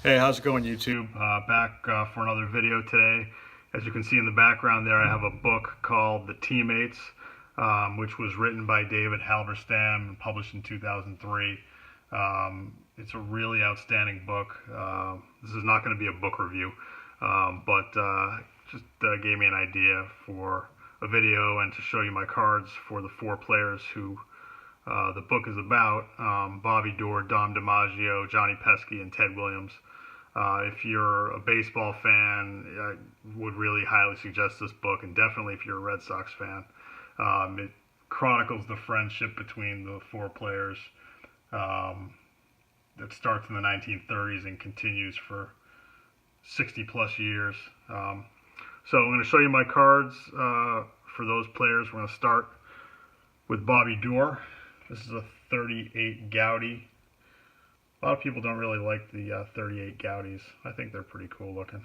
Hey, how's it going, YouTube? Back for another video today. As you can see in the background there, I have a book called The Teammates, which was written by David Halberstam and published in 2003. It's a really outstanding book. This is not going to be a book review, but just gave me an idea for a video and to show you my cards for the four players who the book is about: Bobby Doerr, Dom DiMaggio, Johnny Pesky, and Ted Williams. If you're a baseball fan, I would really highly suggest this book, and definitely if you're a Red Sox fan. It chronicles the friendship between the four players that starts in the 1930s and continues for 60 plus years. So I'm going to show you my cards for those players. We're going to start with Bobby Doerr. This is a 38 Gaudy. A lot of people don't really like the 38 Gaudis. I think they're pretty cool looking.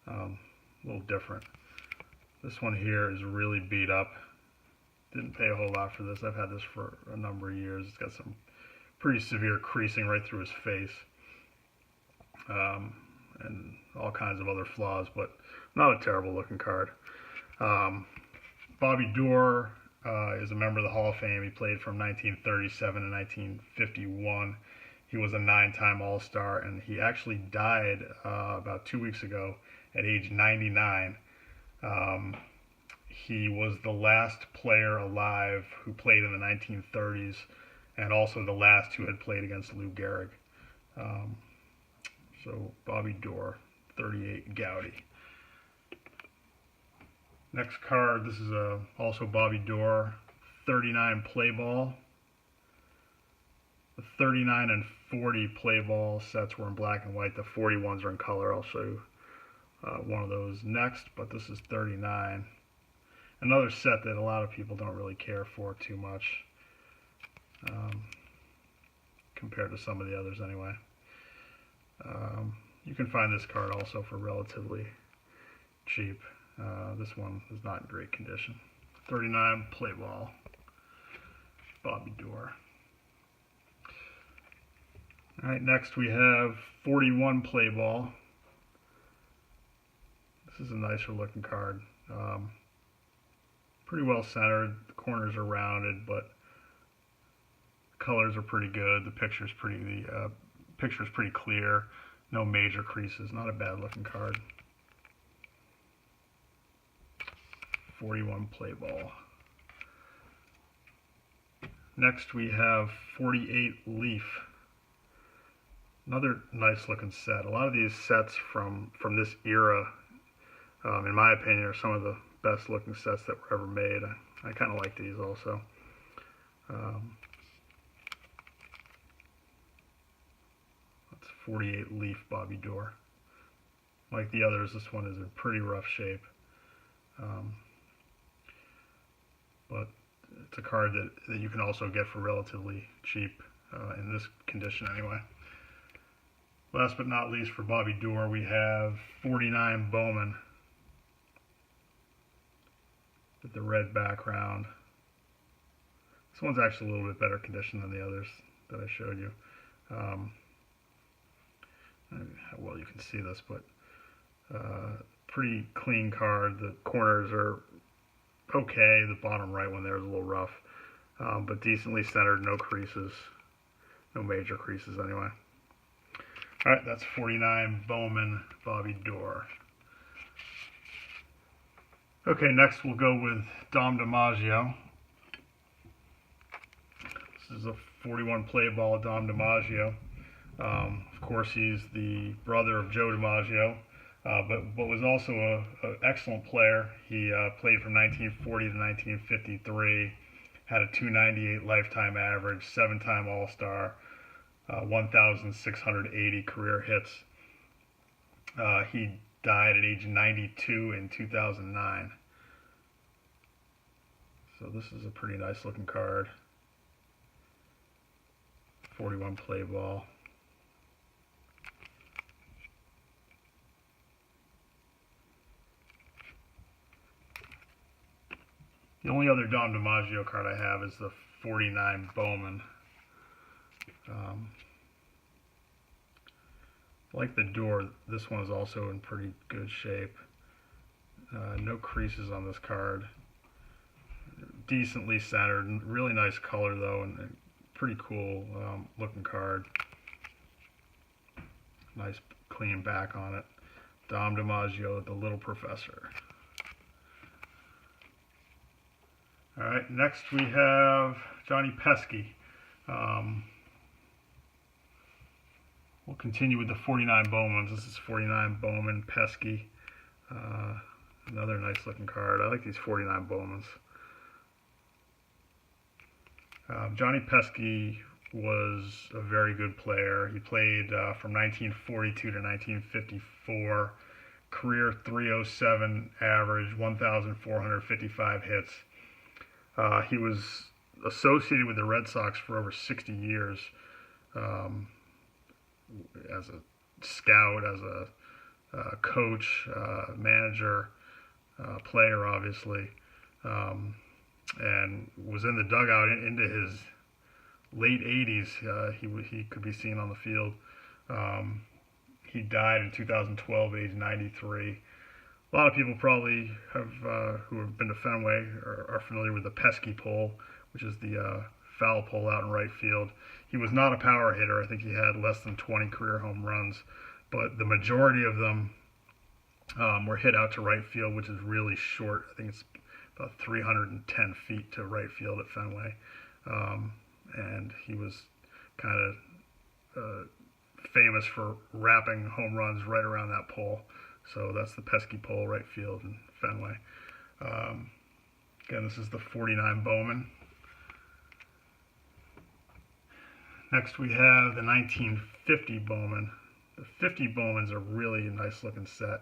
A little different. This one here is really beat up. Didn't pay a whole lot for this. I've had this for a number of years. It's got some pretty severe creasing right through his face. And all kinds of other flaws, but not a terrible looking card. Bobby Doerr is a member of the Hall of Fame. He played from 1937 to 1951. He was a 9-time All-Star, and he actually died about 2 weeks ago at age 99. He was the last player alive who played in the 1930s, and also the last who had played against Lou Gehrig. So Bobby Doerr, 38 Gaudy. Next card, this is also Bobby Doerr, 39 play ball. The 39 and 40 play ball sets were in black and white. The 40 ones are in color. I'll show you one of those next, but this is 39. Another set that a lot of people don't really care for too much, compared to some of the others anyway. You can find this card also for relatively cheap. This one is not in great condition. 39 play ball, Bobby Doerr. All right, next we have 41 play ball. This is a nicer looking card. Pretty well centered. The corners are rounded, but the colors are pretty good. The picture's pretty clear. No major creases. Not a bad looking card. 41 play ball. Next we have 48 leaf. Another nice looking set. A lot of these sets from this era, in my opinion, are some of the best looking sets that were ever made. I kind of like these also. That's 48 leaf Bobby Doerr. Like the others, this one is in pretty rough shape. But it's a card that you can also get for relatively cheap, in this condition anyway. Last but not least, for Bobby Doerr, we have 49 Bowman with the red background. This one's actually a little bit better condition than the others that I showed you. I don't know how well you can see this, but pretty clean card. The corners are okay. The bottom right one there is a little rough, but decently centered, no creases, no major creases anyway. All right, that's 49 Bowman Bobby Doerr. Okay, next we'll go with Dom DiMaggio. This is a 41 play ball Dom DiMaggio. Of course, he's the brother of Joe DiMaggio, but was also an excellent player. He played from 1940 to 1953, had a .298 lifetime average, 7-time All-Star, 1,680 career hits. He died at age 92 in 2009. So this is a pretty nice looking card. 41 play ball. The only other Dom DiMaggio card I have is the 49 Bowman. Like the Doerr, this one is also in pretty good shape. No creases on this card. Decently centered, really nice color though, and pretty cool looking card. Nice clean back on it. DiMaggio, the Little Professor. All right, next we have Johnny Pesky. We'll continue with the 49 Bowmans. This is 49 Bowman Pesky. Another nice looking card. I like these 49 Bowmans. Johnny Pesky was a very good player. He played from 1942 to 1954. Career .307 average, 1,455 hits. He was associated with the Red Sox for over 60 years as a scout, as a coach, manager, player, obviously, and was in the dugout into his late 80s. He could be seen on the field. He died in 2012, age 93. A lot of people probably have, who have been to Fenway, are familiar with the Pesky pole, which is the foul pole out in right field. He was not a power hitter. I think he had less than 20 career home runs, but the majority of them were hit out to right field, which is really short. I think it's about 310 feet to right field at Fenway. And he was kind of famous for wrapping home runs right around that pole. So that's the Pesky pole, right field in Fenway. Again, this is the 49 Bowman. Next we have the 1950 Bowman. The 50 Bowman's a really nice looking set.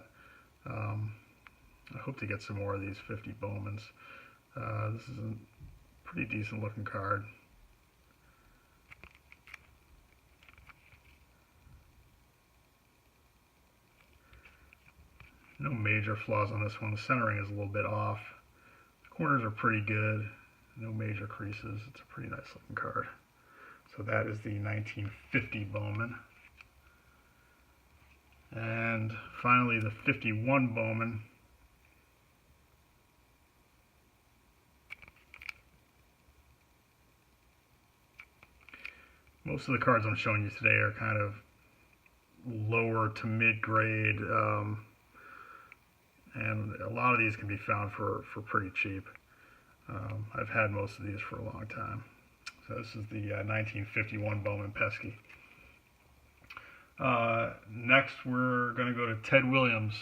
I hope to get some more of these 50 Bowmans. This is a pretty decent looking card. No major flaws on this one. The centering is a little bit off. The corners are pretty good. No major creases. It's a pretty nice looking card. So that is the 1950 Bowman. And finally the 51 Bowman. Most of the cards I'm showing you today are kind of lower to mid-grade, and a lot of these can be found for pretty cheap. I've had most of these for a long time. So this is the 1951 Bowman Pesky. Next we're going to go to Ted Williams.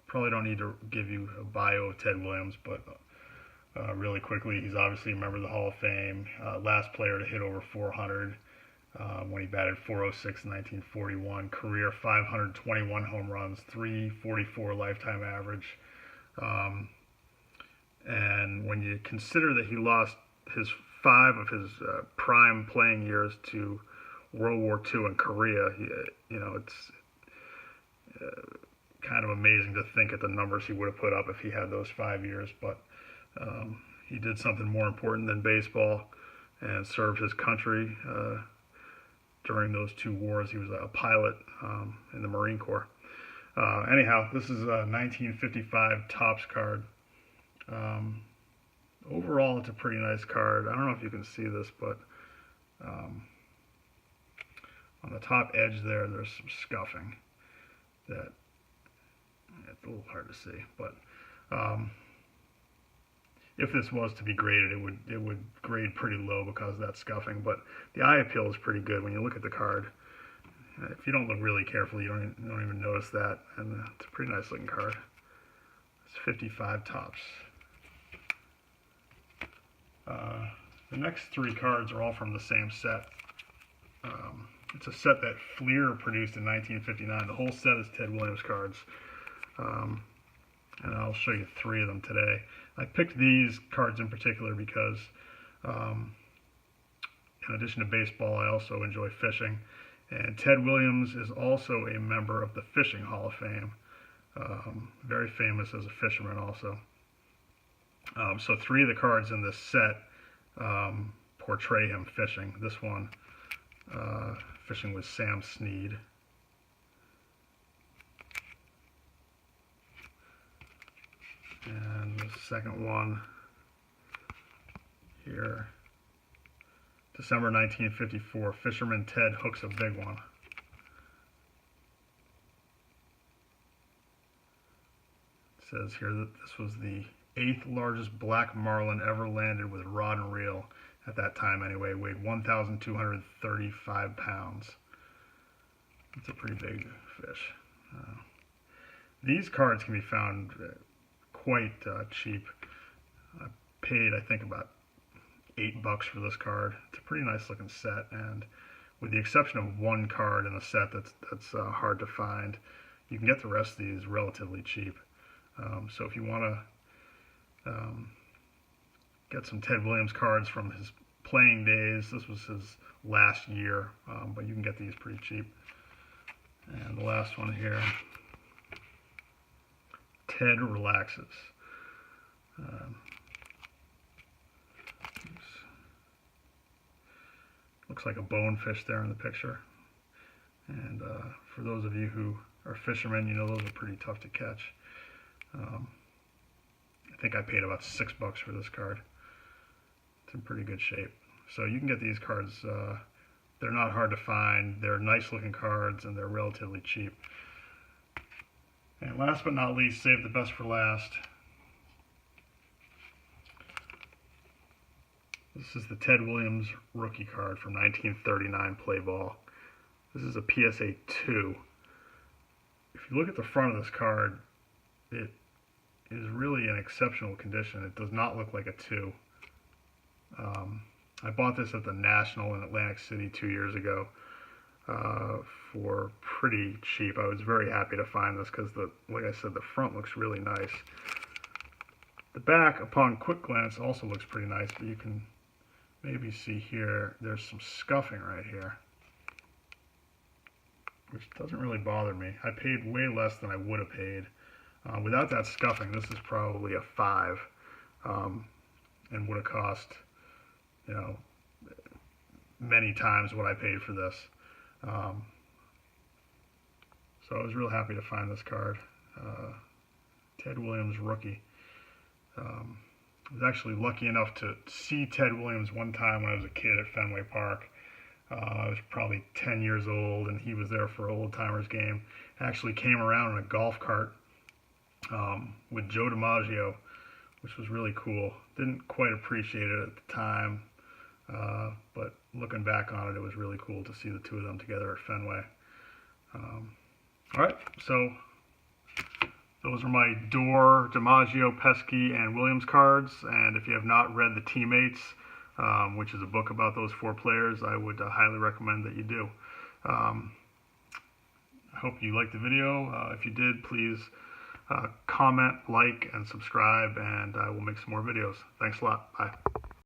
Probably don't need to give you a bio of Ted Williams, but really quickly, he's obviously a member of the Hall of Fame. Last player to hit over 400 when he batted .406 in 1941. Career 521 home runs, .344 lifetime average. And when you consider that he lost 5 of his prime playing years to World War II and Korea, it's kind of amazing to think at the numbers he would have put up if he had those 5 years. But he did something more important than baseball and served his country during those 2 wars. He was a pilot in the Marine Corps. Anyhow, this is a 1955 Topps card. Overall, it's a pretty nice card. I don't know if you can see this, but on the top edge there's some scuffing that it's a little hard to see. But if this was to be graded, it would grade pretty low because of that scuffing. But the eye appeal is pretty good when you look at the card. If you don't look really carefully, you don't even notice that, and it's a pretty nice looking card. It's 55 Topps. The next 3 cards are all from the same set. It's a set that Fleer produced in 1959. The whole set is Ted Williams cards. And I'll show you 3 of them today. I picked these cards in particular because in addition to baseball, I also enjoy fishing. And Ted Williams is also a member of the Fishing Hall of Fame. Very famous as a fisherman also. So 3 of the cards in this set portray him fishing. This one fishing with Sam Snead. And the second one here, December 1954, Fisherman Ted hooks a big one. It says here that this was the 8th largest black marlin ever landed with rod and reel, at that time anyway, weighed 1,235 pounds. It's a pretty big fish. These cards can be found quite cheap. I paid, I think, about $8 for this card. It's a pretty nice looking set, and with the exception of one card in the set that's hard to find, you can get the rest of these relatively cheap. So if you want to get some Ted Williams cards from his playing days, this was his last year, but you can get these pretty cheap. And the last one here, Ted Relaxes. Looks like a bonefish there in the picture. And for those of you who are fishermen, you know those are pretty tough to catch. I think I paid about $6 for this card. It's in pretty good shape. So you can get these cards. They're not hard to find. They're nice looking cards, and they're relatively cheap. And last but not least, save the best for last. This is the Ted Williams rookie card from 1939 Play Ball. This is a PSA 2. If you look at the front of this card, it is really in exceptional condition. It does not look like a 2. I bought this at the National in Atlantic City 2 years ago for pretty cheap. I was very happy to find this because, like I said, the front looks really nice. The back, upon quick glance, also looks pretty nice, but you can maybe see here, there's some scuffing right here, which doesn't really bother me. I paid way less than I would have paid. Without that scuffing, this is probably a 5, and would have cost, you know, many times what I paid for this. So I was real happy to find this card. Ted Williams rookie. I was actually lucky enough to see Ted Williams one time when I was a kid at Fenway Park. I was probably 10 years old, and he was there for an old timers game. Actually came around in a golf cart with Joe DiMaggio, which was really cool. Didn't quite appreciate it at the time, but looking back on it, it was really cool to see the two of them together at Fenway. All right, so those are my Doerr, DiMaggio, Pesky, and Williams cards. And if you have not read The Teammates, which is a book about those 4 players, I would highly recommend that you do. I hope you liked the video. If you did, please comment, like, and subscribe, and I will make some more videos. Thanks a lot. Bye.